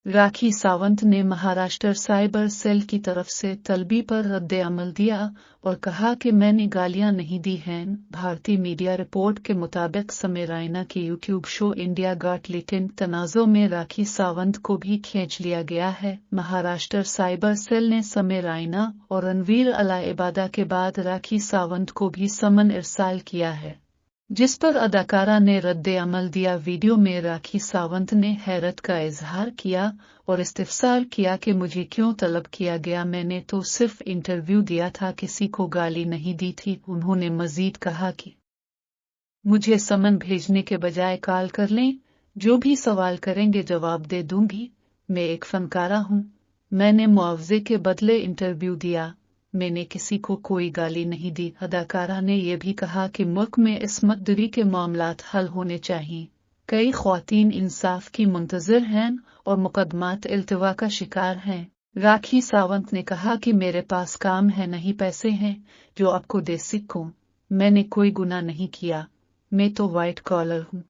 राखी सावंत ने Maharashtra cyber cell की तरफ से तलबी पर रद्द-ए-अमल दिया और कहा कि मैंने गालियां नहीं दी हैं। भारतीय मीडिया रिपोर्ट के मुताबिक समय रैना के YouTube show India got talent तनाज़ों में राखी सावंत को भी खींच लिया गया है। महाराष्ट्र साइबर सेल ने समय रैना और रणवीर अलाइबादा के बाद राखी सावंत को भी समन इरसाल किया है, जिस पर अदाकारा ने रद्द-ए-अमल दिया। वीडियो में राखी सावंत ने हैरत का इजहार किया और इस्तिफसार किया कि मुझे क्यों तलब किया गया, मैंने तो सिर्फ इंटरव्यू दिया था, किसी को गाली नहीं दी थी। उन्होंने मजीद कहा कि मुझे समन भेजने के बजाय कॉल कर लें, जो भी सवाल करेंगे जवाब दे दूंगी। मैं एक फनकारा हूं, मैंने मुआवजे के बदले इंटरव्यू दिया, मैंने किसी को कोई गाली नहीं दी। अदाकारा ने यह भी कहा कि मुल्क में इस्मत दरी के मामलात हल होने चाहिए। कई ख्वातीन इंसाफ की मुंतजर हैं और मुकदमात इल्तिवा का शिकार हैं। राखी सावंत ने कहा कि मेरे पास काम है, नहीं पैसे हैं जो आपको दे सकूं। मैंने कोई गुनाह नहीं किया, मैं तो वाइट कॉलर हूं।